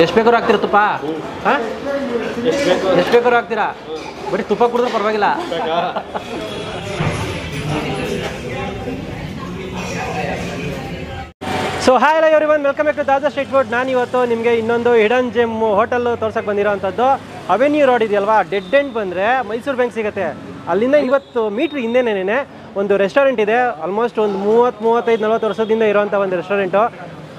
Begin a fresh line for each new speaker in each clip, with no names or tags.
ಎಷ್ಟು ಬೇಕಾದ್ರೂ ಹಾಕ್ತೀರಾ ತುಪ್ಪ? ಹಾಂ, ಎಷ್ಟು ಬೇಕಾದ್ರೂ ಹಾಕ್ತೀರಾ? ಬರೀ ತುಪ್ಪ ಕುಡಿದ್ರೆ ಪರವಾಗಿಲ್ಲ. ಸೊ ಹಾಯ್ ಎಲ್ಲ everyone, welcome back to Dada street food. ನಾನು ಇವತ್ತು ನಿಮಗೆ ಇನ್ನೊಂದು ಹಿಡನ್ ಜೆಮ್ ಹೋಟೆಲ್ ತೋರ್ಸಕ್ಕೆ ಬಂದಿರೋವಂಥದ್ದು. ಅವೆನ್ಯೂ ರೋಡ್ ಇದೆಯಲ್ವಾ, ಡೆಡ್ ಎಂಡ್ ಬಂದರೆ ಮೈಸೂರು ಬ್ಯಾಂಕ್ ಸಿಗುತ್ತೆ. ಅಲ್ಲಿಂದ 20 ಮೀಟ್ರ್ ಹಿಂದೆನೇ ಒಂದು ರೆಸ್ಟೋರೆಂಟ್ ಇದೆ. ಆಲ್ಮೋಸ್ಟ್ ಒಂದು 30-35-40 ವರ್ಷದಿಂದ ಇರೋವಂಥ ಒಂದು ರೆಸ್ಟೋರೆಂಟು.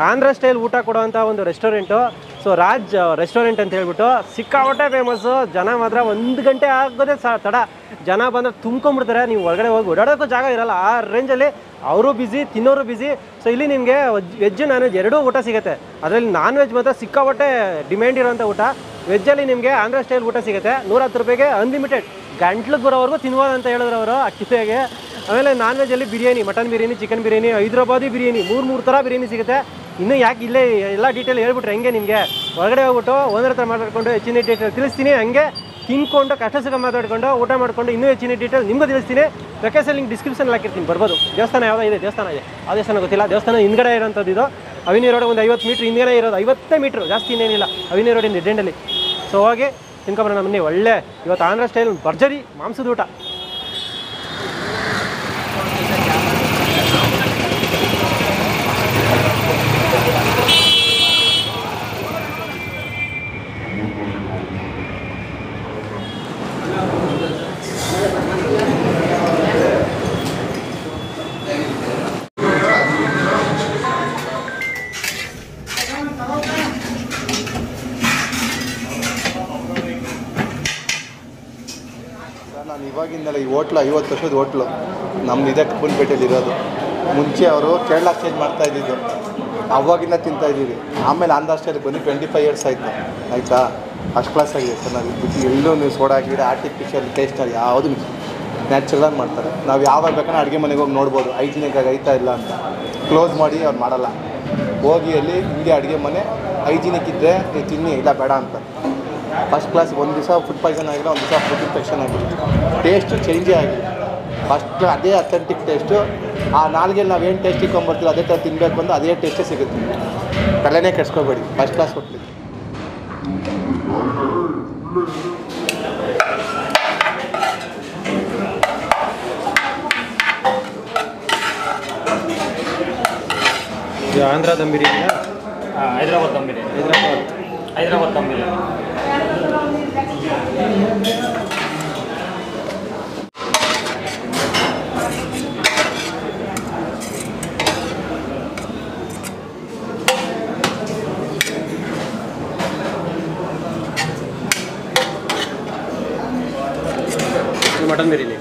ಆಂಧ್ರ ಸ್ಟೈಲ್ ಊಟ ಕೊಡೋವಂಥ ಒಂದು ರೆಸ್ಟೋರೆಂಟು. ಸೊ ರಾಜ್ ರೆಸ್ಟೋರೆಂಟ್ ಅಂತ ಹೇಳ್ಬಿಟ್ಟು ಸಿಕ್ಕಾಪಟ್ಟೆ ಫೇಮಸ್ಸು. ಜನ ಮಾತ್ರ 1 ಗಂಟೆ ಆಗೋದೇ ತಡ. ಜನ ಬಂದರೆ ತುಂಬ್ಕೊಂಡ್ಬಿಡ್ತಾರೆ. ನೀವು ಒಳಗಡೆ ಹೋಗಿ ಓಡಾಡೋಕ್ಕೂ ಜಾಗ ಇರೋಲ್ಲ. ಆ ರೇಂಜಲ್ಲಿ ಅವರು ಬ್ಯುಸಿ, ತಿನ್ನೋರು ಬ್ಯುಸಿ. ಸೊ ಇಲ್ಲಿ ನಿಮಗೆ ವೆಜ್ ನಾನ್ ವೆಜ್ ಎರಡೂ ಊಟ ಸಿಗುತ್ತೆ. ಅದರಲ್ಲಿ ನಾನ್ ವೆಜ್ ಮಾತ್ರ ಸಿಕ್ಕಾಪಟ್ಟೆ ಡಿಮ್ಯಾಂಡ್ ಇರೋಂಥ ಊಟ. ವೆಜ್ಜಲ್ಲಿ ನಿಮಗೆ ಆಂಧ್ರ ಸ್ಟೈಲ್ ಊಟ ಸಿಗುತ್ತೆ 110 ರೂಪಾಯಿಗೆ ಅನ್ಲಿಮಿಟೆಡ್. ಗಂಟ್ಲಿಗೆ ಬರೋವರೆಗೂ ತಿನ್ಬೋದು ಅಂತ ಹೇಳಿದ್ರು ಅವರು ಅಕ್ಕಿತೆಗೆ. ಆಮೇಲೆ ನಾನ್ ವೆಜ್ಜಲ್ಲಿ ಬಿರಿಯಾನಿ, ಮಟನ್ ಬಿರಿಯಾನಿ, ಚಿಕನ್ ಬಿರಿಯಾನಿ, ಹೈದ್ರಾಬಾದಿ ಬಿರಿಯಾನಿ, 3 ಥರ ಬಿರಿಯಾನಿ ಸಿಗುತ್ತೆ. ಇನ್ನೂ ಯಾಕೆ ಇಲ್ಲೇ ಎಲ್ಲ ಡೀಟೇಲ್ ಹೇಳ್ಬಿಟ್ರೆ ಹೆಂಗೆ ನಿಮಗೆ ಒಳಗಡೆ ಹೋಗ್ಬಿಟ್ಟು ಓನರ್ ಹತ್ರ ಮಾತಾಡ್ಕೊಂಡು ಹೆಚ್ಚಿನ ಡೀಟೇಲ್ ತಿಳಿಸ್ತೀನಿ. ಹಂಗೆ ತಿನ್ಕೊಂಡು ಕಷ್ಟ ಸುಖ ಮಾತಾಡ್ಕೊಂಡು ಊಟ ಮಾಡಿಕೊಂಡು ಇನ್ನೂ ಹೆಚ್ಚಿನ ಡೀಟೇಲ್ ನಿಮಗೂ ತಿಳಿಸ್ತೀನಿ. ಬೇಕಾದ್ರೆ ಲಿಂಕ್ ಡಿಸ್ಕ್ರಿಪ್ಷನ್ ಹಾಕಿರ್ತೀನಿ, ಬರ್ಬೋದು. ದೇವಸ್ಥಾನ ಯಾವುದೋ ಇದೆ, ದೇವಸ್ಥಾನ ಇದೆ, ಆ ದೇವಸ್ಥಾನ ಗೊತ್ತಿಲ್ಲ. ದೇವಸ್ಥಾನ ಹಿಂದ್ಗಡೆ ಇರೋಂಥದ್ದು ಇದು. ಅವೆನ್ಯೂ ರೋಡ್ ಒಂದು 50 ಮೀಟ್ರ್ ಹಿಂದ್ಗಡೆ ಇರೋದು. 50 ಮೀಟ್ರ್, ಜಾಸ್ತಿ ಇನ್ನೇನಿಲ್ಲ. ಅವೆನ್ಯೂ ರೋಡಿಂದ ಡೆಂಡಲ್ಲಿ. ಸೊ ಹೋಗಿ ತಿನ್ಕೊಂಬರೋಣ ಬನ್ನಿ. ಒಳ್ಳೆ ಇವತ್ತು ಆಂಧ್ರ ಸ್ಟೈಲ್ ಭರ್ಜರಿ ಮಾಂಸದ ಊಟ.
ನಾನು ಇವಾಗಿಂದಲೇ ಈ ಹೋಟ್ಲು 50 ವರ್ಷದ ಹೋಟ್ಲು ನಮ್ದು ಇದೆ ಕಬ್ಬನ್ಪೇಟೆಯಲ್ಲಿ ಇರೋದು. ಮುಂಚೆ ಅವರು ಕೇರಳ ಚೇಂಜ್ ಮಾಡ್ತಾ ಇದ್ದಿದ್ದು, ಅವಾಗಿಂದ ತಿಂತಾಯಿದ್ದೀವಿ. ಆಮೇಲೆ ಆಂಧ್ರ ಸ್ಟೈಲಿಗೆ ಬಂದು 25 ಇಯರ್ಸ್ ಆಯಿತು. ಆಯಿತಾ, ಫಸ್ಟ್ ಕ್ಲಾಸ್ ಆಗಿದೆ ಚೆನ್ನಾಗಿ. ಎಲ್ಲೂ ನೀವು ಸೋಡಾ ಗಿಡ ಆರ್ಟಿಫಿಷಿಯಲ್ ಟೇಸ್ಟಲ್ಲಿ ಯಾವುದು ನ್ಯಾಚುರಲಾಗಿ ಮಾಡ್ತಾರೆ. ನಾವು ಯಾವಾಗ ಬೇಕಾದ್ರೆ ಅಡುಗೆ ಮನೆಗೆ ಹೋಗಿ ನೋಡ್ಬೋದು ಹೈಜಿನಿಕ್ಕಾಗಿ ಐತಾ ಇಲ್ಲ ಅಂತ. ಕ್ಲೋಸ್ ಮಾಡಿ ಅವ್ರು ಮಾಡಲ್ಲ. ಹೋಗಿ ಅಲ್ಲಿ ಹಿಂಗೆ ಅಡುಗೆ ಮನೆ ಹೈಜಿನಿಕ್ ಇದ್ದರೆ ತಿನ್ನಿ, ಇಲ್ಲ ಬೇಡ ಅಂತ. First class. ಒಂದು ದಿವಸ ಫುಡ್ ಪಾಯ್ಸನ್ ಆಗಿಲ್ಲ, ಒಂದು ದಿವಸ ಫುಡ್ ಇನ್ಫೆಕ್ಷನ್ ಆಗಿಲ್ಲ. ಟೇಸ್ಟು ಚೇಂಜೇ ಆಗಿಲ್ಲ. ಫಸ್ಟ್ ಅದೇ ಅಥೆಂಟಿಕ್ ಟೇಸ್ಟು. ಆ ನಾಲ್ಗೆಲ್ಲಿ ನಾವೇನು ಟೇಸ್ಟ್ ಇಟ್ಕೊಂಡ್ಬರ್ತೀವಿ ಅದೇ ಥರ ತಿನ್ನಬೇಕು ಅಂದ್ರೆ ಅದೇ ಟೇಸ್ಟೇ ಸಿಗುತ್ತೆ. ತಲೆನೇ ಕೆಡ್ಸ್ಕೊಬೇಡಿ, first class hotel.
Andhra dum biryani,
Hyderabad dum biryani. Hyderabad dum biryani.
Mutton biryani.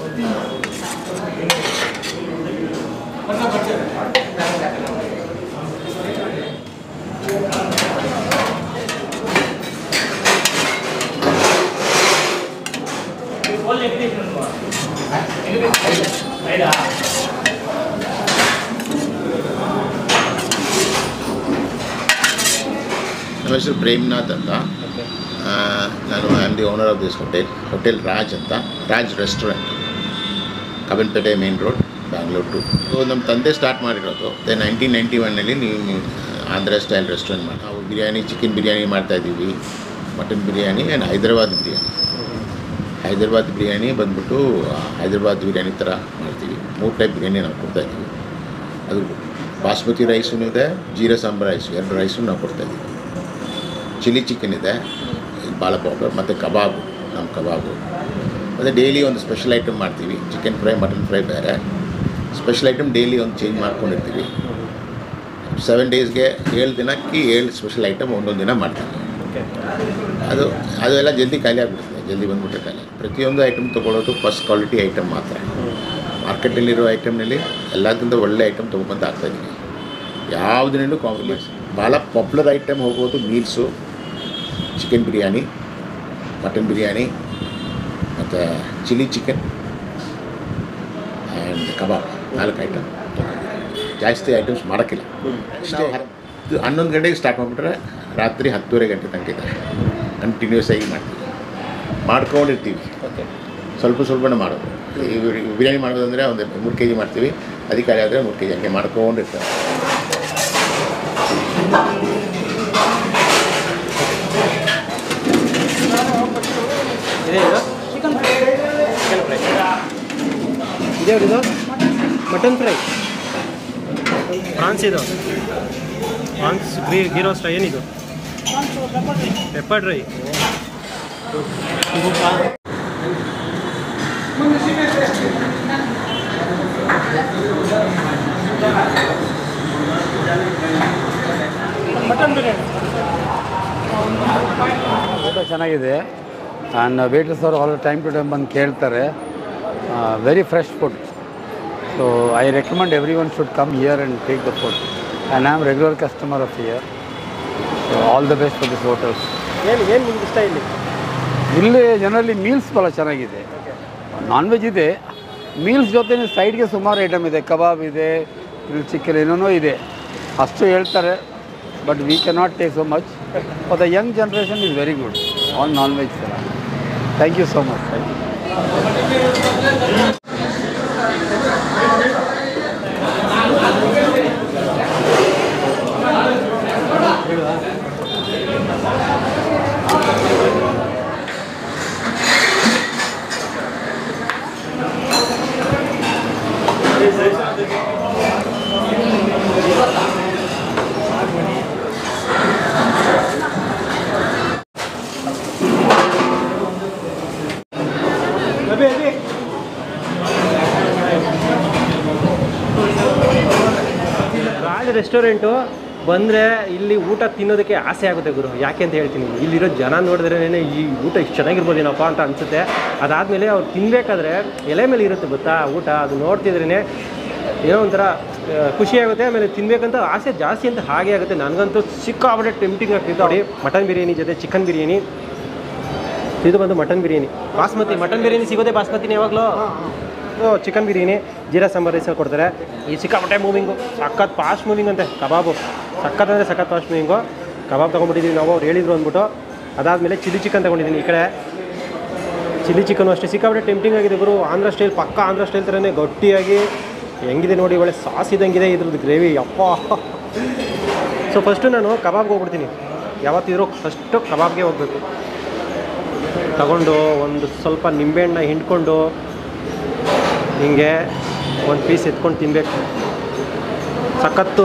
ನಮ್ಮ ಹೆಸರು ಪ್ರೇಮ್ನಾಥ್ ಅಂತ. ನಾನು I am the owner of this hotel Raj ಅಂತ. Raj restaurant, Cubbonpet main road, Bangalore. So ನಮ್ಮ ತಂದೆ ಸ್ಟಾರ್ಟ್ ಮಾಡಿರೋದು 1991ನಲ್ಲಿ. ನೀವು ಆಂಧ್ರ ಸ್ಟೈಲ್ ರೆಸ್ಟೋರೆಂಟ್ ಮಾಡಿ ನಾವು ಬಿರಿಯಾನಿ, ಚಿಕನ್ ಬಿರಿಯಾನಿ ಮಾಡ್ತಾಯಿದ್ದೀವಿ, ಮಟನ್ ಬಿರಿಯಾನಿ ಆ್ಯಂಡ್ ಹೈದರಾಬಾದ್ ಬಿರಿಯಾನಿ. ಹೈದರಾಬಾದ್ ಬಿರಿಯಾನಿ ಬಂದ್ಬಿಟ್ಟು ಹೈದರಾಬಾದ್ ಬಿರಿಯಾನಿ ಥರ ಮಾಡ್ತೀವಿ. 3 ಟೈಪ್ ಬಿರಿಯಾನಿ ನಾವು ಕೊಡ್ತಾಯಿದ್ದೀವಿ. ಅದು ಬಾಸ್ಮತಿ ರೈಸೂ ಇದೆ, ಜೀರಾ ಸಾಂಬಾರ್ ರೈಸು, 2 ರೈಸು ನಾವು ಕೊಡ್ತಾಯಿದ್ದೀವಿ. ಚಿಲ್ಲಿ ಚಿಕನ್ ಇದೆ, ಭಾಳ ಪಾಪ್ಯುಲರ್. ಮತ್ತು ಕಬಾಬು, ನಮ್ಮ ಕಬಾಬು. ಮತ್ತು ಡೈಲಿ ಒಂದು ಸ್ಪೆಷಲ್ ಐಟಮ್ ಮಾಡ್ತೀವಿ. ಚಿಕನ್ ಫ್ರೈ, ಮಟನ್ ಫ್ರೈ ಬೇರೆ. ಸ್ಪೆಷಲ್ ಐಟಮ್ ಡೈಲಿ ಒಂದು ಚೇಂಜ್ ಮಾಡ್ಕೊಂಡಿರ್ತೀವಿ. 7 ಡೇಸ್ಗೆ 7 ದಿನಕ್ಕೆ 7 ಸ್ಪೆಷಲ್ ಐಟಮ್ ಒಂದೊಂದು ದಿನ ಮಾಡ್ತೀವಿ. ಅದು ಎಲ್ಲ ಜಲ್ದಿ ಖಾಲಿ ಆಗಿಬಿಡ್ತದೆ, ಜಲ್ದಿ ಬಂದುಬಿಟ್ರೆ ಖಾಲಿ. ಪ್ರತಿಯೊಂದು ಐಟಮ್ ತೊಗೊಳ್ಳೋದು ಫಸ್ಟ್ ಕ್ವಾಲಿಟಿ ಐಟಮ್ ಮಾತ್ರ. ಮಾರ್ಕೆಟಲ್ಲಿರೋ ಐಟಮ್ನಲ್ಲಿ ಎಲ್ಲದಕ್ಕಿಂತ ಒಳ್ಳೆ ಐಟಮ್ ತೊಗೊಬಂದು ಹಾಕ್ತಾಯಿದ್ದೀವಿ. ಯಾವುದನ್ನೂ ಕಾಂಪ್ರಮೈಸ್. ಭಾಳ ಪಾಪ್ಯುಲರ್ ಐಟಮ್ ಹೋಗೋದು meals, chicken biryani, mutton biryani, ಮತ್ತು chilli chicken and kebab. 4 item. ಜಾಸ್ತಿ ಐಟಮ್ಸ್ ಮಾಡೋಕ್ಕಿಲ್ಲ. ಅಷ್ಟೇ. 11 ಗಂಟೆಗೆ ಸ್ಟಾರ್ಟ್ ಮಾಡಿಬಿಟ್ರೆ ರಾತ್ರಿ 10:30 ಗಂಟೆ ತನಕ ಇದೆ. ಕಂಟಿನ್ಯೂಸ್ ಆಗಿ ಮಾಡ್ಕೊಂಡಿರ್ತೀವಿ. ಸ್ವಲ್ಪನೇ ಮಾಡೋದು. ಬಿರಿಯಾನಿ ಮಾಡೋದಂದರೆ ಒಂದು 3 kg ಮಾಡ್ತೀವಿ. ಅಧಿಕಾರಿ ಆದರೆ 3 kg ಹಂಗೆ ಮಾಡ್ಕೊಂಡಿರ್ತಾರೆ.
ಇದೇವ್ರಿದು ಮಟನ್ ಫ್ರೈ, ಪ್ರಾನ್ಸ್ ಇದು, ಪ್ರಾನ್ಸ್ ಗೀ ರೋಸ್ಟ್. ಏನಿದು? Pepper dry. ಮಟನ್ ಬಿರಿಯಾನಿ
ಊಟ ಚೆನ್ನಾಗಿದೆ. ಆ್ಯಂಡ್ ವೇಟರ್ಸ್ ಅವರು ಆಲ್ ಟೈಮ್ ಟು ಟೈಮ್ ಬಂದು ಕೇಳ್ತಾರೆ. Very fresh food. So I recommend every one should come here and take the food. And I am regular customer of here. So all the best for this hotels.
ಏನು ನಿಮ್ಗೆ ಇಷ್ಟ ಇಲ್ಲಿ?
ಇಲ್ಲಿ generally meals ಭಾಳ ಚೆನ್ನಾಗಿದೆ. Non veg ಇದೆ, meals ಜೊತೆ ಸೈಡ್ಗೆ ಸುಮಾರು ಐಟಮ್ ಇದೆ. ಕಬಾಬ್ ಇದೆ, ಚಿಕನ್ ಏನೇನೋ ಇದೆ. ಅಷ್ಟು ಹೇಳ್ತಾರೆ, but we cannot take so much. For the young generation is very good. All non veg sir. Thank you so much. Thank you.
Raj restaurant ಬಂದರೆ ಇಲ್ಲಿ ಊಟ ತಿನ್ನೋದಕ್ಕೆ ಆಸೆ ಆಗುತ್ತೆ ಗುರು. ಯಾಕೆ ಅಂತ ಹೇಳ್ತೀನಿ, ಇಲ್ಲಿರೋ ಜನ ನೋಡಿದ್ರೇ ಈ ಊಟ ಇಷ್ಟು ಚೆನ್ನಾಗಿರ್ಬೋದೇನಪ್ಪ ಅಂತ ಅನಿಸುತ್ತೆ. ಅದಾದಮೇಲೆ ಅವ್ರು ತಿನ್ನಬೇಕಾದ್ರೆ ಎಲೆ ಮೇಲೆ ಇರುತ್ತೆ ಗೊತ್ತಾ ಊಟ, ಅದು ನೋಡ್ತಿದ್ರೇ ಏನೋ ಒಂಥರ ಖುಷಿಯಾಗುತ್ತೆ. ಆಮೇಲೆ ತಿನ್ನಬೇಕಂತ ಆಸೆ ಜಾಸ್ತಿ ಅಂತ ಹಾಗೆ ಆಗುತ್ತೆ. ನನಗಂತೂ ಸಿಕ್ಕಾಪಟ್ಟೆ ಟೆಂಪ್ಟಿಂಗ್ ಆಗ್ತಿತ್ತು. ನೋಡಿ, ಮಟನ್ ಬಿರಿಯಾನಿ ಜೊತೆ ಚಿಕನ್ ಬಿರಿಯಾನಿ. ಇದು ಬಂದು ಮಟನ್ ಬಿರಿಯಾನಿ, ಬಾಸ್ಮತಿ ಮಟನ್ ಬಿರಿಯಾನಿ ಸಿಗೋದೆ ಬಾಸ್ಮತಿನೇ ಯಾವಾಗಲೂ. ಚಿಕನ್ ಬಿರಿಯಾನಿ ಜೀರಾ ಸಾಂಬಾರು ರೈಸಲ್ಲಿ ಕೊಡ್ತಾರೆ. ಈ ಸಿಕ್ಕಾಪಟ್ಟೆ ಮೂವಿಂಗು, ಸಖತ್ ಫಾಸ್ಟ್ ಮೂವಿಂಗ್ ಅಂತೆ. ಕಬಾಬು ಸಖತ್ ಅಂದರೆ ಸಖತ್ ಫಾಸ್ಟ್ ಮೂವಿಂಗು. ಕಬಾಬ್ ತೊಗೊಂಡ್ಬಿಟ್ಟಿದ್ದೀವಿ ನಾವು, ಅವ್ರು ಹೇಳಿದ್ರು ಅಂದ್ಬಿಟ್ಟು. ಅದಾದಮೇಲೆ ಚಿಲ್ಲಿ ಚಿಕನ್ ತೊಗೊಂಡಿದ್ದೀನಿ. ಈ ಕಡೆ ಚಿಲ್ಲಿ ಚಿಕನು ಅಷ್ಟೇ ಸಿಕ್ಕಾಪಟ್ಟೆ ಟೆಂಪ್ಟಿಂಗ್ ಆಗಿದೆ ಗುರು. ಆಂಧ್ರ ಸ್ಟೈಲ್, ಪಕ್ಕ ಆಂಧ್ರ ಸ್ಟೈಲ್ ಥರನೇ ಗಟ್ಟಿಯಾಗಿ ಹೆಂಗಿದೆ ನೋಡಿ, ಒಳ್ಳೆ ಸಾಸ್ ಇದ್ದಂಗಿದೆ ಇದ್ರದ್ದು ಗ್ರೇವಿ. ಅಪ್ಪ. ಸೊ ಫಸ್ಟು ನಾನು ಕಬಾಬ್ಗೆ ಹೋಗ್ಬಿಡ್ತೀನಿ. ಯಾವತ್ತಿದ್ರೂ ಫಸ್ಟು ಕಬಾಬ್ಗೆ ಹೋಗಬೇಕು. ತಗೊಂಡು ಒಂದು ಸ್ವಲ್ಪ ನಿಂಬೆಹಣ್ಣ ಹಿಂಡ್ಕೊಂಡು ಹಿಂಗೆ ಒಂದು ಪೀಸ್ ಎತ್ಕೊಂಡು ತಿನ್ನಬೇಕು. ಸಖತ್ತು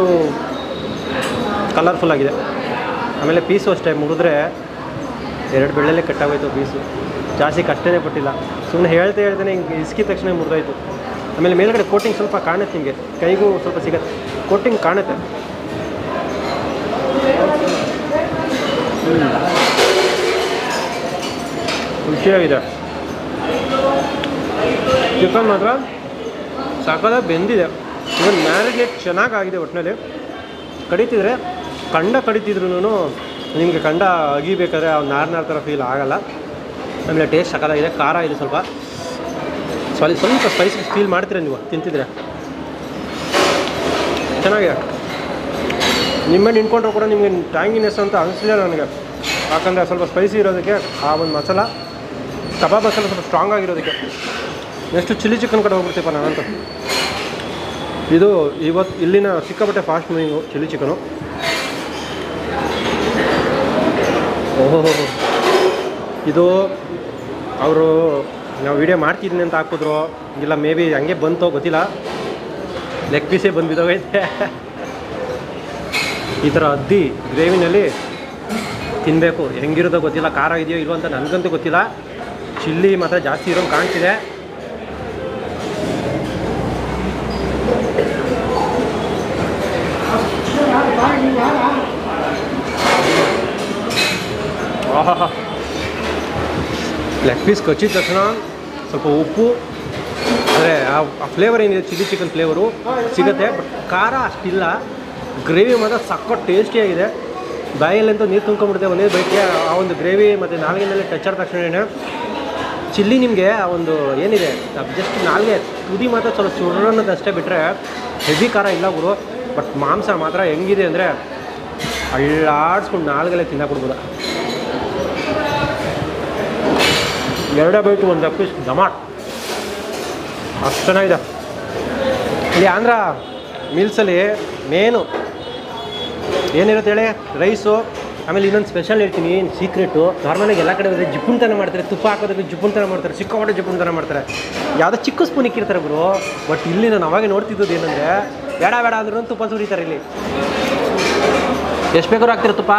ಕಲರ್ಫುಲ್ ಆಗಿದೆ. ಆಮೇಲೆ ಪೀಸು ಅಷ್ಟೇ ಮುಗಿದ್ರೆ 2 ಬೆಳ್ಳೆಲ್ಲೇ ಕಟ್ಟಾಗೋಯ್ತು ಪೀಸು. ಜಾಸ್ತಿ ಕಷ್ಟನೇ ಪಟ್ಟಿಲ್ಲ, ಸುಮ್ಮನೆ ಹೇಳ್ತೇನೆ ಹಿಂಗೆ ಇಸ್ಕಿದ ತಕ್ಷಣ ಮುರಿದೋಯ್ತು. ಆಮೇಲೆ ಮೇಲ್ಗಡೆ ಕೋಟಿಂಗ್ ಸ್ವಲ್ಪ ಕಾಣುತ್ತೆ, ನಿಮಗೆ ಕೈಗೂ ಸ್ವಲ್ಪ ಸಿಗುತ್ತೆ, ಕೋಟಿಂಗ್ ಕಾಣುತ್ತೆ. ರುಚಿಯಾಗಿದೆ. ಚಿಕನ್ ಮಾತ್ರ ಸಕಲಾಗಿ ಬೆಂದಿದೆ. ಇವನ್ ಮ್ಯಾರಿನೇಟ್ ಚೆನ್ನಾಗಾಗಿದೆ. ಒಟ್ಟಿನಲ್ಲಿ ಕಡಿತಿದ್ರೆ ಕಂಡ ಕಡಿತಿದ್ರು ನಿಮಗೆ ಕಂಡ ಅಗಿಬೇಕಾದ್ರೆ ಅವ್ನು ನಾರ್ ಥರ ಫೀಲ್ ಆಗೋಲ್ಲ. ಆಮೇಲೆ ಟೇಸ್ಟ್ ಸಕಲಾಗಿದೆ. ಖಾರ ಇದೆ ಸ್ವಲ್ಪ ಸ್ವಲ್ಪ ಸ್ಪೈಸಿ ಫೀಲ್ ಮಾಡ್ತೀರ ನೀವು ತಿಂತಿದ್ರೆ. ಚೆನ್ನಾಗಿದೆ. ನಿಮ್ಮನ್ನು ನಿಂತ್ಕೊಂಡ್ರು ಕೂಡ ನಿಮಗೆ ಟ್ಯಾಂಗಿನೆಸ್ ಅಂತ ಅನಿಸಲಿಲ್ಲ ನನಗೆ. ಯಾಕಂದರೆ ಸ್ವಲ್ಪ ಸ್ಪೈಸಿ ಇರೋದಕ್ಕೆ ಆ ಒಂದು ಮಸಾಲ, ಕಬಾಬ್ ಮಸಾಲ ಸ್ವಲ್ಪ ಸ್ಟ್ರಾಂಗ್ ಆಗಿರೋದಕ್ಕೆ. ನೆಕ್ಸ್ಟು ಚಿಲ್ಲಿ ಚಿಕನ್ ಕಡೆ ಹೋಗ್ಬಿಡ್ತೀಪ್ಪ ನಾನಂತೂ. ಇದು ಇವತ್ತು ಇಲ್ಲಿನ ಸಿಕ್ಕಾಪಟ್ಟೆ ಫಾಸ್ಟ್ ಮೂವಿಂಗು ಚಿಲ್ಲಿ ಚಿಕನು. ಓಹೋ, ಇದು ಅವರು ನಾವು ವೀಡಿಯೋ ಮಾಡ್ತಿದ್ದೀನಿ ಅಂತ ಹಾಕಿದ್ರು, ಇಲ್ಲ ಮೇ ಬಿ ಹಂಗೆ ಬಂತೋ ಗೊತ್ತಿಲ್ಲ, ಲೆಗ್ ಪೀಸೇ ಬಂದ್ಬಿದ್ದೋಗೈತೆ. ಈ ಥರ ಅದ್ದಿ ಗ್ರೇವಿನಲ್ಲಿ ತಿನ್ನಬೇಕು. ಹೆಂಗಿರೋದೋ ಗೊತ್ತಿಲ್ಲ, ಖಾರ ಇದೆಯೋ ಇಲ್ವೋ ಅಂತ ನನಗಂತೂ ಗೊತ್ತಿಲ್ಲ. ಚಿಲ್ಲಿ ಮಾತ್ರ ಜಾಸ್ತಿ ಇರೋಂಗೆ ಕಾಣ್ತಿದೆ. ಆಹಾ, ಲೆಗ್ ಪೀಸ್ ಕಚ್ಚಿದ ತಕ್ಷಣ ಸ್ವಲ್ಪ ಉಪ್ಪು ಅಂದರೆ ಆ ಫ್ಲೇವರ್ ಏನಿದೆ ಚಿಲ್ಲಿ ಚಿಕನ್ ಫ್ಲೇವರು ಸಿಗುತ್ತೆ. ಬಟ್ ಖಾರ ಅಷ್ಟಿಲ್ಲ. ಗ್ರೇವಿ ಮಾತ್ರ ಸಖತ್ ಟೇಸ್ಟಿಯಾಗಿದೆ. ಬಾಯಲ್ಲಂತೂ ನೀರು ತುಂಬ್ಕೊಂಡ್ಬಿಡುತ್ತೆ ಒಂದೇ ಬೈಟ್ಗೆ. ಆ ಒಂದು ಗ್ರೇವಿ ಮತ್ತು ನಾಲ್ಗಿನಲ್ಲಿ ಟಚ್ ಆದ ತಕ್ಷಣ ಚಿಲ್ಲಿ ನಿಮಗೆ ಆ ಒಂದು ಏನಿದೆ ಜಸ್ಟ್ ನಾಲ್ಗೆ ತುದಿ ಮಾತ್ರ ಸ್ವಲ್ಪ ಸುಡೋನ್ನೋದು ಅಷ್ಟೇ ಬಿಟ್ಟರೆ ಹೆವಿ ಖಾರ ಇಲ್ಲ ಗುರು. ಬಟ್ ಮಾಂಸ ಮಾತ್ರ ಹೆಂಗಿದೆ ಅಂದರೆ ಅಳ್ಳಾಡಿಸ್ಕೊಂಡು ನಾಲ್ಗಲ್ಲೇ ತಿನ್ನಕೊಡ್ಬೋದು. 2 ಬೈಟು ಒಂದು ಪೀಸ್ ಡಮಾಟ್ ಅಷ್ಟು ಚೆನ್ನಾಗಿದೆ. ಇಲ್ಲಿ ಆಂಧ್ರ ಮೀಲ್ಸಲ್ಲಿ ಮೇನು ಏನಿರುತ್ತೆ ಹೇಳಿ, ರೈಸು ಆಮೇಲೆ ಇನ್ನೊಂದು ಸ್ಪೆಷಲ್ ಹೇಳ್ತೀನಿ, ಏನು ಸೀಕ್ರೆಟು. ನಾರ್ಮಲಾಗಿ ಎಲ್ಲ ಕಡೆ ಹೋದರೆ ಜಿಪ್ಪುಣ್ತನ ಮಾಡ್ತಾರೆ, ತುಪ್ಪ ಹಾಕೋದಕ್ಕೆ ಜಿಪ್ಪುಣ್ತನ ಮಾಡ್ತಾರೆ, ಸಿಕ್ಕಾಪಟ್ಟೆ ಜಿಪ್ಪುಣ್ತನ ಮಾಡ್ತಾರೆ. ಯಾವುದೋ ಚಿಕ್ಕ ಸ್ಪೂನ್ ಇಕ್ಕಿರ್ತಾರೆ ಗುರು. ಬಟ್ ಇಲ್ಲಿ ನಾನು ಅವಾಗೆ ನೋಡ್ತಿದ್ದದ್ದು ಏನಂದರೆ ಬೇಡ ಬೇಡ ಅಂದ್ರೂ ತುಪ್ಪ ಸುರಿತಾರೆ ಇಲ್ಲಿ. ಎಷ್ಟು ಬೇಕಾದ್ರೂ ಹಾಕ್ತೀರಾ ತುಪ್ಪ?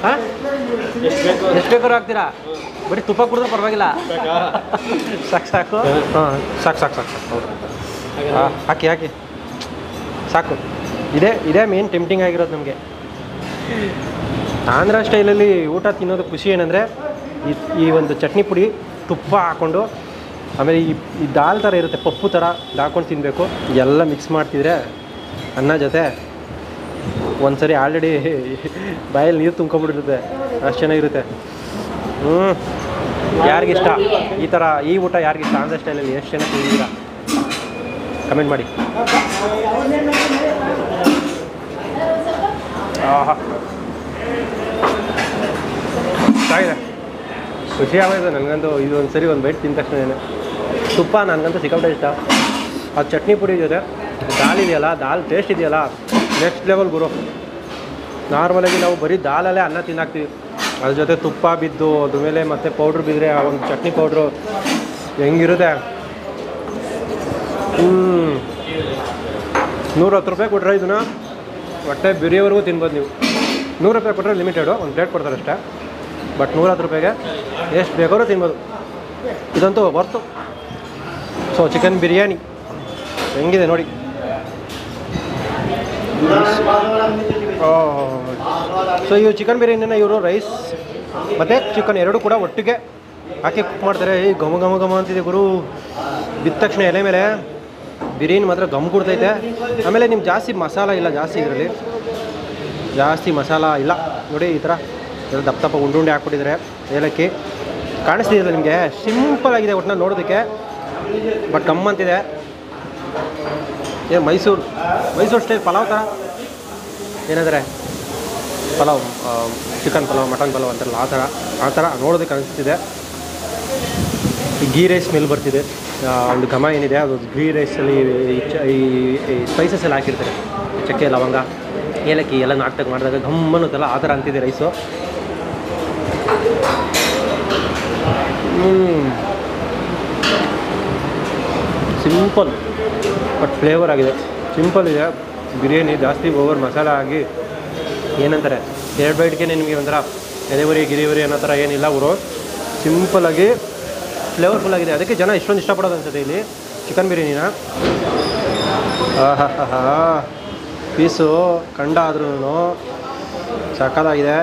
ಹಾಂ, ಎಷ್ಟು ಬೇಕಾದ್ರೂ ಹಾಕ್ತೀರಾ? ಬರೀ ತುಪ್ಪ ಕುಡಿದ್ರೆ ಪರವಾಗಿಲ್ಲ. ಸಾಕು ಸಾಕು ಹಾಂ, ಸಾಕು ಸಾಕು ಸಾಕು ಸಾಕು. ಹೌದು, ಹಾಕಿ ಹಾಕಿ ಸಾಕು. ಇದೇ ಮೇನ್ ಟೆಂಪ್ಟಿಂಗ್ ಆಗಿರೋದು ನಮಗೆ. ಆಂಧ್ರ ಸ್ಟೈಲಲ್ಲಿ ಊಟ ತಿನ್ನೋದು ಖುಷಿ ಏನಂದರೆ ಈ ಒಂದು ಚಟ್ನಿ ಪುಡಿ ತುಪ್ಪ ಹಾಕ್ಕೊಂಡು, ಆಮೇಲೆ ಈ ದಾಲ್ ಥರ ಇರುತ್ತೆ, ಪಪ್ಪು ಥರ ಹಾಕ್ಕೊಂಡು ತಿನ್ನಬೇಕು. ಎಲ್ಲ ಮಿಕ್ಸ್ ಮಾಡ್ತಿದ್ರೆ ಅನ್ನ ಜೊತೆ ಒಂದು ಸರಿ ಆಲ್ರೆಡಿ ಬಾಯಲ್ಲಿ ನೀರು ತುಂಬ್ಕೊಂಡ್ಬಿಟ್ಟಿರುತ್ತೆ, ಅಷ್ಟು ಚೆನ್ನಾಗಿರುತ್ತೆ. ಯಾರಿಗಿಷ್ಟ ಈ ಥರ ಈ ಊಟ? ಯಾರಿಗಿಷ್ಟ ಆಂಧ್ರ ಸ್ಟೈಲಲ್ಲಿ? ಎಷ್ಟು ಚೆನ್ನಾಗಿ ತಿಂದಿದ್ದೀರಾ ಕಮೆಂಟ್ ಮಾಡಿ. ಆಹಾ, ಚೆನ್ನಾಗಿದೆ, ಖುಷಿ ಆಗೋದು ನನಗಂತೂ. ಇದು ಒಂದು ಸರಿ ಒಂದು ಬೈಟ್ ತಿಂದ ತಕ್ಷಣ ತುಪ್ಪ ನನಗಂತೂ ಸಿಕ್ಕಾಪಟ್ಟೆ ಇಷ್ಟ. ಆ ಚಟ್ನಿ ಪುಡಿ ಜೊತೆ ದಾಲ್ ಇದೆಯಲ್ಲ, ದಾಲ್ ಟೇಸ್ಟ್ ಇದೆಯಲ್ಲ, ನೆಕ್ಸ್ಟ್ ಲೆವೆಲ್ ಗುರು. ನಾರ್ಮಲಾಗಿ ನಾವು ಬರೀ ದಾಲಲ್ಲೇ ಅನ್ನ ತಿನ್ನಾಕ್ತೀವಿ, ಅದ್ರ ಜೊತೆ ತುಪ್ಪ ಬಿದ್ದು ಅದ್ರ ಮೇಲೆ ಮತ್ತೆ ಪೌಡ್ರ್ ಬಿದ್ದರೆ ಆ ಒಂದು ಚಟ್ನಿ ಪೌಡ್ರು ಹೆಂಗಿರುತ್ತೆ. 110 ರೂಪಾಯಿ ಕೊಟ್ಟರೆ ಇದನ್ನು ಹೊಟ್ಟೆ ಬಿರಿಯೋವರೆಗೂ ತಿನ್ಬೋದು ನೀವು. 100 ರೂಪಾಯಿ ಕೊಟ್ಟರೆ ಲಿಮಿಟೆಡು, ಒಂದು ಪ್ಲೇಟ್ ಕೊಡ್ತಾರೆ ಅಷ್ಟೇ. ಬಟ್ 110 ರೂಪಾಯಿಗೆ ಎಷ್ಟು ಬೇಕಾದ್ರೂ ತಿನ್ಬೋದು. ಇದಂತೂ ವರ್ತು. ಸೊ ಚಿಕನ್ ಬಿರಿಯಾನಿ ಹೆಂಗಿದೆ ನೋಡಿ. ಸೊ ಇವು ಚಿಕನ್ ಬಿರಿಯಾನಿನ ಇವರು ರೈಸ್ ಮತ್ತು ಚಿಕನ್ ಎರಡೂ ಕೂಡ ಒಟ್ಟಿಗೆ ಹಾಕಿ ಕುಕ್ ಮಾಡ್ತಾರೆ. ಈ ಘಮ ಘಮ ಘಮ ಅಂತಿದೆ ಗುರು. ಬಿದ್ದ ತಕ್ಷಣ ಎಲೆ ಮೇಲೆ ಬಿರಿಯಾನಿ ಮಾತ್ರ ಘಮ್ ಕೊಡ್ತೈತೆ. ಆಮೇಲೆ ನಿಮ್ಗೆ ಜಾಸ್ತಿ ಮಸಾಲ ಇಲ್ಲ, ಜಾಸ್ತಿ ಇದರಲ್ಲಿ ಜಾಸ್ತಿ ಮಸಾಲ ಇಲ್ಲ ನೋಡಿ. ಈ ಥರ ದಪ್ಪ ದಪ್ಪ ಉಂಡೆ ಹಾಕ್ಬಿಟ್ಟಿದ್ದಾರೆ. ಏಲಕ್ಕಿ ಕಾಣಿಸ್ತಿದೆ ನಿಮಗೆ, ಸಿಂಪಲ್ ಆಗಿದೆ ಒಟ್ಟಿನಲ್ಲಿ ನೋಡೋದಕ್ಕೆ. ಬಟ್ ಘಮ್ ಅಂತಿದೆ. ಏನು ಮೈಸೂರು ಸ್ಟೈಲ್ ಪಲಾವ್ ಥರ ಏನಾದರೆ ಪಲಾವ್, ಚಿಕನ್ ಪಲಾವ್, ಮಟನ್ ಪಲಾವ್ ಅಂತಾರಲ್ಲ ಆ ಥರ ನೋಡೋದಕ್ಕೆ ಅನಿಸ್ತಿದೆ. ಗೀ ರೈಸ್ ಸ್ಮೆಲ್ ಬರ್ತಿದೆ. ಒಂದು ಘಮ ಏನಿದೆ ಅದು ಗೀ ರೈಸಲ್ಲಿ ಈ ಸ್ಪೈಸಸ್ ಎಲ್ಲ ಹಾಕಿರ್ತಾರೆ, ಚಕ್ಕೆ ಲವಂಗ ಏಲಕ್ಕಿ ಎಲ್ಲ ನಾಟಕ ಮಾಡಿದಾಗ ಘಮ್ ಅನ್ನೋದಲ್ಲ, ಆ ಥರ ಅಂತಿದೆ ರೈಸು. ಸಿಂಪಲ್ ಬಟ್ ಫ್ಲೇವರ್ ಆಗಿದೆ. ಸಿಂಪಲ್ ಇದೆ ಬಿರಿಯಾನಿ, ಜಾಸ್ತಿ ಓವರ್ ಮಸಾಲ ಆಗಿ ಏನಂತಾರೆ 2 ಬೈಟ್ಗೆ ನಿಮಗೆ ಒಂಥರ ಎಲೆವರಿ ಗಿರಿವರಿ ಅನ್ನೋ ಥರ ಏನಿಲ್ಲ. ಅವರು ಸಿಂಪಲ್ಲಾಗಿ ಫ್ಲೇವರ್ಫುಲ್ ಆಗಿದೆ. ಅದಕ್ಕೆ ಜನ ಇಷ್ಟೊಂದು ಇಷ್ಟಪಡೋದು ಅನ್ಸುತ್ತೆ ಇಲ್ಲಿ ಚಿಕನ್ ಬಿರಿಯಾನಿನ. ಪೀಸು ಕಂಡ ಆದ್ರೂ ಸಕ್ಕತ್ತಾಗಿದೆ.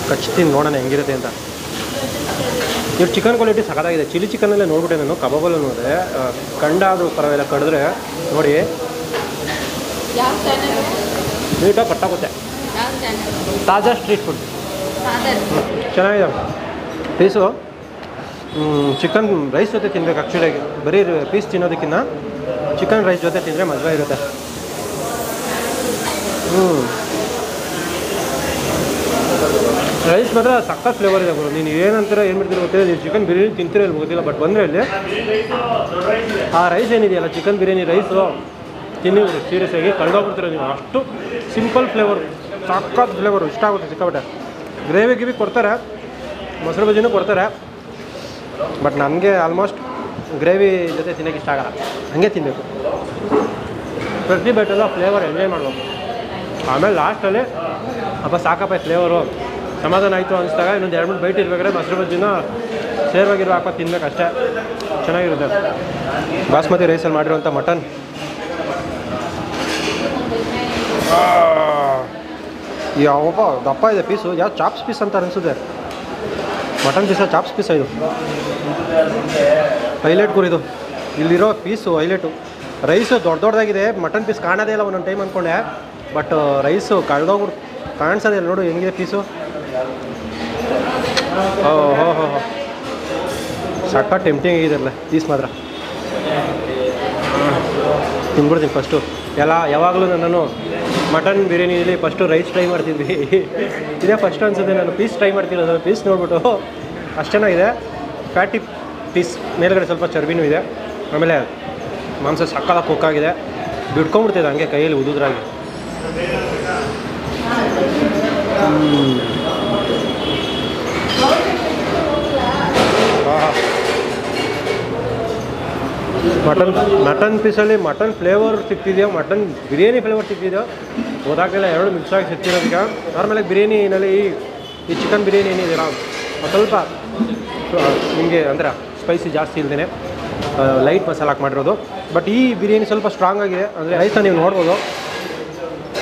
ಕಚ್ತೀನಿ ನೋಡೋಣ ಹೆಂಗಿರುತ್ತೆ ಅಂತ. ಇವ್ರು ಚಿಕನ್ ಕ್ವಾಲಿಟಿ ಸಕ್ಕತ್ತಾಗಿದೆ. ಚಿಲ್ಲಿ ಚಿಕನಲ್ಲೇ ನೋಡ್ಬಿಟ್ಟೆ ನಾನು, ಕಬಾಬಲ್ಲೂ ನೋಡಿದೆ. ಕಂಡ ಆದರೂ ಪರವಾಗಿಲ್ಲ, ಕಡಿದ್ರೆ ನೋಡಿ ನೀಟಾಗಿ ಕಟ್ಟಾಗುತ್ತೆ. ತಾಜಾ ಸ್ಟ್ರೀಟ್ ಫುಡ್ ಚೆನ್ನಾಗಿದೆ. ಪೀಸು ಚಿಕನ್ ರೈಸ್ ಜೊತೆ ತಿನ್ಬೇಕು ಆ್ಯಕ್ಚುಲಿಯಾಗಿ. ಬರೀ ಪೀಸ್ ತಿನ್ನೋದಕ್ಕಿಂತ ಚಿಕನ್ ರೈಸ್ ಜೊತೆ ತಿಂದರೆ ಮಜಾ ಇರುತ್ತೆ. ರೈಸ್ ಮಾತ್ರ ಸಕ್ಕತ್ ಫ್ಲೇವರ್ ಇದೆ ಗುರು. ನೀನು ಏನಂತಾರೆ ಏನು ಮಾಡ್ತೀರಿ ಗೊತ್ತಿಲ್ಲ, ನೀವು ಚಿಕನ್ ಬಿರಿಯಾನಿ ತಿಂತೀರ ಇಲ್ಲಿ ಗೊತ್ತಿಲ್ಲ. ಬಟ್ ಬಂದರೆ ಇಲ್ಲಿ ಆ ರೈಸ್ ಏನಿದೆಯಲ್ಲ, ಚಿಕನ್ ಬಿರಿಯಾನಿ ರೈಸು ತಿನ್ನಿ ಬಿಡಿ, ಸೀರಿಯಸ್ ಆಗಿ ಕಳೆದೋಗ್ಬಿಡ್ತೀರ ನೀವು. ಅಷ್ಟು ಸಿಂಪಲ್ ಫ್ಲೇವರು, ಸಕ್ಕತ್ ಫ್ಲೇವರು, ಇಷ್ಟ ಆಗುತ್ತೆ ಸಿಕ್ಕಾಪಟ್ಟೆ. ಗ್ರೇವಿ ಗಿವಿ ಕೊಡ್ತಾರೆ, ಮೊಸರು ಬಜ್ಜಿನೂ ಕೊಡ್ತಾರೆ. ಬಟ್ ನನಗೆ ಆಲ್ಮೋಸ್ಟ್ ಗ್ರೇವಿ ಜೊತೆ ತಿನ್ನೋಕ್ಕೆ ಇಷ್ಟ ಆಗಲ್ಲ, ಹಾಗೆ ತಿನ್ನಬೇಕು. ಪ್ರತಿ ಬೈಟೆಲ್ಲ ಫ್ಲೇವರ್ ಎಂಜಾಯ್ ಮಾಡಬೇಕು. ಆಮೇಲೆ ಲಾಸ್ಟಲ್ಲಿ ಅಪ್ಪ ಸಾಕಪ್ಪ ಫ್ಲೇವರು ಸಮಾಧಾನ ಆಯಿತು ಅನಿಸ್ದಾಗ ಇನ್ನೊಂದು 2-3 ಬೈಟ್ ಇರ್ಬೇಕಾದ್ರೆ ಮೊಸರು ಬಜ್ಜಿನ ಸೇರ್ವಾಗಿರೋ ಹಾಕೋ ತಿನ್ಬೇಕು ಅಷ್ಟೇ, ಚೆನ್ನಾಗಿರುತ್ತೆ. ಬಾಸ್ಮತಿ ರೈಸಲ್ಲಿ ಮಾಡಿರೋಂಥ ಮಟನ್ ಯಾವಪ್ಪ ದಪ್ಪ ಇದೆ ಪೀಸು. ಯಾವ ಚಾಪ್ಸ್ ಪೀಸ್ ಅಂತ ಅನಿಸುತ್ತೆ, ಮಟನ್ ಪೀಸ ಚಾಪ್ಸ್ ಪೀಸ. ಇದು ಹೈಲೈಟ್ ಗುರಿದು, ಇಲ್ಲಿರೋ ಪೀಸು ಹೈಲೈಟು. ರೈಸು ದೊಡ್ಡದಾಗಿದೆ, ಮಟನ್ ಪೀಸ್ ಕಾಣೋದೇ ಇಲ್ಲ ಒಂದೊಂದು ಟೈಮ್ ಅಂದ್ಕೊಂಡೆ. ಬಟ್ ರೈಸು ಕಳೆದೋಗ್ಬಿಟ್ಟು ಕಾಣಿಸೋದೇ ಇಲ್ಲ. ನೋಡು ಹೆಂಗಿದೆ ಪೀಸು. ಓಹೋ ಹೋ ಸಕ್ಕ ಟೆಂಪ್ಟಿಂಗ್ ಆಗಿದೆಲ್ಲ ಪೀಸ್ ಮಾತ್ರ. ತಿನ್ಬಿಡ್ತೀನಿ ಫಸ್ಟು. ಯಾವಾಗಲೂ ನಾನು ಮಟನ್ ಬಿರಿಯಾನಿಯಲ್ಲಿ ಫಸ್ಟು ರೈಸ್ ಟ್ರೈ ಮಾಡ್ತಿದ್ವಿ. ಇದೇ ಫಸ್ಟ್ ಅನಿಸುತ್ತೆ ನಾನು ಪೀಸ್ ಟ್ರೈ ಮಾಡ್ತಿರೋದು. ಪೀಸ್ ನೋಡ್ಬಿಟ್ಟು ಅಷ್ಟು ಚೆನ್ನಾಗಿದೆ. ಫ್ಯಾಟಿ ಪೀಸ್, ಮೇಲ್ಗಡೆ ಸ್ವಲ್ಪ ಚರ್ಬಿನೂ ಇದೆ. ಆಮೇಲೆ ಮಾಂಸ ಸಕ್ಕತ್ತಾಗಿ ಕುಕ್ಕಾಗಿದೆ, ಬಿಡ್ಕೊಂಬಿಡ್ತಿದೆ ಹಂಗೆ ಕೈಯಲ್ಲಿ ಉದುದ್ರಾಗಿ. ಮಟನ್ ಪೀಸಲ್ಲಿ ಮಟನ್ ಫ್ಲೇವರ್ ಸಿಗ್ತಿದೆಯೋ ಮಟನ್ ಬಿರಿಯಾನಿ ಫ್ಲೇವರ್ ಸಿಗ್ತಿದೆಯೋ ಗೊತ್ತಾಗಲಿಲ್ಲ. ಎರಡು ಮಿಕ್ಸ್ ಆಗಿ ಸಿಗ್ತಿರೋದಕ್ಕೆ ನಾರ್ಮಲಾಗಿ ಬಿರಿಯಾನಿನಲ್ಲಿ ಈ ಚಿಕನ್ ಬಿರಿಯಾನಿ ಏನಿದೆಯಲ್ಲ ಸ್ವಲ್ಪ ನಿಮಗೆ ಅಂದರೆ ಸ್ಪೈಸಿ ಜಾಸ್ತಿ ಇಲ್ದೇ ಲೈಟ್ ಮಸಾಲ ಹಾಕಿ ಮಾಡಿರೋದು. ಬಟ್ ಈ ಬಿರಿಯಾನಿ ಸ್ವಲ್ಪ ಸ್ಟ್ರಾಂಗ್ ಆಗಿದೆ. ಅಂದರೆ ರೈಸನ್ನು ನೀವು ನೋಡ್ಬೋದು,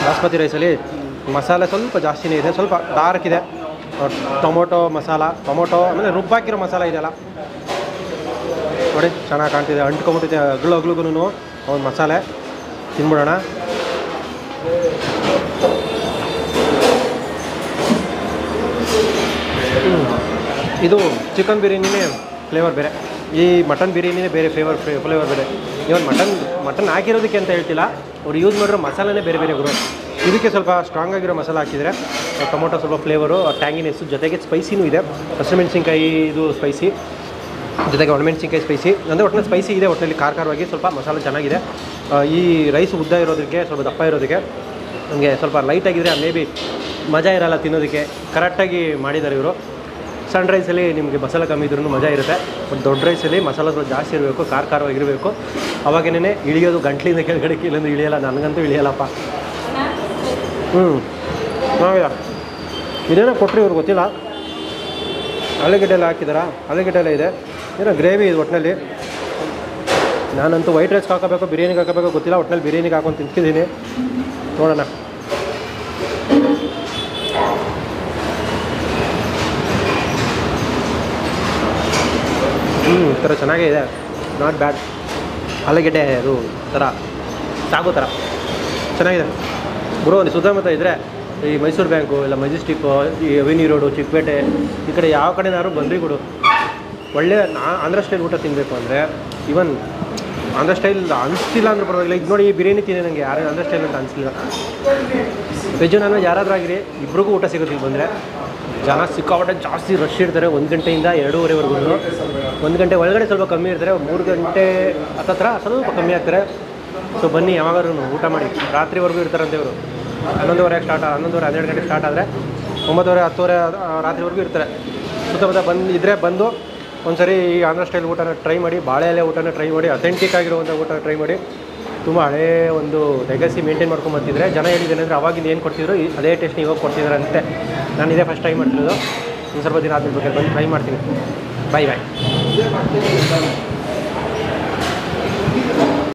ಬಾಸ್ಮತಿ ರೈಸಲ್ಲಿ ಮಸಾಲೆ ಸ್ವಲ್ಪ ಜಾಸ್ತಿನೇ ಇದೆ, ಸ್ವಲ್ಪ ಡಾರ್ಕ್ ಇದೆ. ಟೊಮೊಟೊ ಮಸಾಲ, ಆಮೇಲೆ ರುಬ್ಬಾಕಿರೋ ಮಸಾಲ ಇದೆಯಲ್ಲ ನೋಡಿ ಚೆನ್ನಾಗಿ ಕಾಣ್ತಿದೆ, ಅಂಟ್ಕೊಂಬಿಟ್ಟಿದೆ ಅಗ್ಲುಗೂ ಒಂದು ಮಸಾಲೆ. ತಿನ್ಬಿಡೋಣ. ಇದು ಚಿಕನ್ ಬಿರಿಯಾನಿನೇ ಫ್ಲೇವರ್ ಬೇರೆ, ಈ ಮಟನ್ ಬಿರಿಯಾನಿನೇ ಬೇರೆ ಫ್ಲೇವರ್ ಬೇರೆ. ಇವನ್ ಮಟನ್ ಹಾಕಿರೋದಕ್ಕೆ ಅಂತ ಹೇಳ್ತಿಲ್ಲ, ಅವ್ರು ಯೂಸ್ ಮಾಡಿರೋ ಮಸಾಲೆನೇ ಬೇರೆ ಬೇರೆ ಗುರು. ಇದಕ್ಕೆ ಸ್ವಲ್ಪ ಸ್ಟ್ರಾಂಗ್ ಆಗಿರೋ ಮಸಾಲ ಹಾಕಿದರೆ ಟೊಮೊಟೊ ಸ್ವಲ್ಪ ಫ್ಲೇವರು, ಟ್ಯಾಂಗಿನೆಸ್ಸು, ಜೊತೆಗೆ ಸ್ಪೈಸಿನೂ ಇದೆ. ಹಸಿಮೆಣಸಿನ್ಕಾಯಿ ಇದು ಸ್ಪೈಸಿ, ಜೊತೆಗೆ ಒಣಮೆಣಸಿನ್ಕಾಯಿ ಸ್ಪೈಸಿ, ಅಂದರೆ ಒಟ್ಟಿನಲ್ಲಿ ಸ್ಪೈಸಿ ಇದೆ. ಒಟ್ಟಿನಲ್ಲಿ ಖಾರವಾಗಿ ಸ್ವಲ್ಪ ಮಸಾಲೆ ಚೆನ್ನಾಗಿದೆ. ಈ ರೈಸ್ ಉದ್ದ ಇರೋದಕ್ಕೆ, ಸ್ವಲ್ಪ ದಪ್ಪ ಇರೋದಕ್ಕೆ ನಮಗೆ ಸ್ವಲ್ಪ ಲೈಟಾಗಿದ್ದರೆ ಮೇ ಬಿ ಮಜಾ ಇರೋಲ್ಲ ತಿನ್ನೋದಕ್ಕೆ. ಕರೆಕ್ಟಾಗಿ ಮಾಡಿದ್ದಾರೆ ಇವರು. ಸಣ್ಣ ರೈಸಲ್ಲಿ ನಿಮಗೆ ಮಸಾಲೆ ಕಮ್ಮಿ ಇದ್ರೂ ಮಜಾ ಇರುತ್ತೆ. ಬಟ್ ದೊಡ್ಡ ರೈಸಲ್ಲಿ ಮಸಾಲೆ ಸ್ವಲ್ಪ ಜಾಸ್ತಿ ಇರಬೇಕು, ಖಾರವಾಗಿರಬೇಕು. ಅವಾಗೇನೇ ಇಳಿಯೋದು ಗಂಟ್ಲಿಂದ ಕೆಳಗಡೆ, ಇಲ್ಲೊಂದು ಇಳಿಯೋಲ್ಲ. ನನಗಂತೂ ಇಳಿಯಲ್ಲಪ್ಪ. ನಾವಿಲ್ಲ ಇದೇನೋ ಕೊಟ್ಟರು ಇವ್ರು ಗೊತ್ತಿಲ್ಲ. ಆಲೂಗಡ್ಡೆ ಎಲ್ಲ ಹಾಕಿದಾರಾ? ಆಲೂಗಡ್ಡೆ ಎಲ್ಲ ಇದೆ, ಏನೋ ಗ್ರೇವಿ ಇದು ಒಟ್ಟಿನಲ್ಲಿ. ನಾನಂತೂ ವೈಟ್ ರೈಸ್ಗೆ ಹಾಕೋಬೇಕು, ಬಿರಿಯಾನಿಗೆ ಹಾಕೋಬೇಕು ಗೊತ್ತಿಲ್ಲ. ಒಟ್ಟಿನಲ್ಲಿ ಬಿರಿಯಾನಿಗೆ ಹಾಕೊಂಡು ತಿಂತಿದ್ದೀನಿ, ನೋಡೋಣ. ಈ ಥರ ಚೆನ್ನಾಗೇ ಇದೆ, ನಾಟ್ ಬ್ಯಾಡ್. ಆಲೂಗಡ್ಡೆ ಅದು ಥರ ಸಾಗೋ ಥರ ಚೆನ್ನಾಗಿದೆ ಗುರು. ಒಂದು ಸುತ್ತಮುತ್ತ ಇದ್ದರೆ ಈ ಮೈಸೂರು ಬ್ಯಾಂಕು, ಇಲ್ಲ ಮೆಜೆಸ್ಟಿಕ್ಕು, ಈ ಅವೆನ್ಯೂ ರೋಡು, ಚಿಕ್ಕಪೇಟೆ, ಈ ಕಡೆ ಯಾವ ಕಡೆನಾದ್ರು ಬಂದ್ರಿ ಗುರು, ಒಳ್ಳೆ ಆಂಧ್ರ ಸ್ಟೈಲ್ ಊಟ ತಿನ್ನಬೇಕು ಅಂದರೆ ಈವನ್ ಆಂಧ್ರ ಸ್ಟೈಲ್ ಅನಿಸ್ತಿಲ್ಲ ಅಂದ್ರೆ ಪರವಾಗಿಲ್ಲ. ಈಗ ನೋಡಿ ಈ ಬಿರಿಯಾನಿ ತಿಂದೆ ನನಗೆ ಯಾರು ಆಂಧ್ರ ಸ್ಟೈಲ್ ಅಂತ ಅನಿಸ್ಲಿಲ್ಲ. ವೆಜ್ಜು ನಾನ್ ವೆಜ್ ಯಾರಾದರೂ ಆಗಿರಿ ಇಬ್ರಿಗೂ ಊಟ ಸಿಗುತ್ತೆ. ಇಲ್ಲಿ ಬಂದರೆ ಜನ ಸಿಕ್ಕಾಪಟ್ಟೆ ಜಾಸ್ತಿ ರಶ್ ಇರ್ತಾರೆ. 1 ಗಂಟೆಯಿಂದ 2:30ವರೆಗೂ. 1 ಗಂಟೆ ಒಳಗಡೆ ಸ್ವಲ್ಪ ಕಮ್ಮಿ ಇರ್ತಾರೆ, 3 ಗಂಟೆ ಹತ್ತತ್ರ ಸ್ವಲ್ಪ ಕಮ್ಮಿ ಆಗ್ತಾರೆ. ಸೊ ಬನ್ನಿ, ಯಾವಾಗಾದ್ರೂ ಊಟ ಮಾಡಿ. ರಾತ್ರಿವರೆಗೂ ಇರ್ತಾರಂತೆ ಇವರು. 11:30 ಸ್ಟಾರ್ಟ್, 11:30 12 ಗಂಟೆಗೆ ಸ್ಟಾರ್ಟ್ ಆದರೆ 9:30 10:00 ರಾತ್ರಿವರೆಗೂ ಇರ್ತಾರೆ. ಸುತ್ತಮುತ್ತ ಬಂದು ಒಂದ್ಸರಿ ಈ ಆಂಧ್ರ ಸ್ಟೈಲ್ ಊಟನ ಟ್ರೈ ಮಾಡಿ, ಬಾಳೆ ಎಲೆ ಊಟನ ಟ್ರೈ ಮಾಡಿ, ಅಥೆಂಟಿಕ್ ಆಗಿರುವಂಥ ಊಟನ ಟ್ರೈ ಮಾಡಿ. ತುಂಬ ಹಳೇ ಒಂದು ಲೆಗಸಿ ಮೇಂಟೈನ್ ಮಾಡ್ಕೊಂಬಂತಿದ್ರೆ ಜನ ಹೇಳಿದ್ದೇನೆ ಅಂದರೆ ಅವಾಗಿಂದ ಏನು ಕೊಡ್ತಿದ್ರು ಅದೇ ಟೇಸ್ಟ್ ಇವಾಗ ಕೊಡ್ತಿದ್ದಾರೆ ಅಂತೆ. ನಾನು ಇದೇ ಫಸ್ಟ್ ಟ್ರೈ ಮಾಡ್ತಿರೋದು. ಇನ್ನು ಸ್ವಲ್ಪ ದಿನ ಆದ್ಮೇಲೆ ಬಂದು ಟ್ರೈ ಮಾಡ್ತೀನಿ. ಬಾಯ್.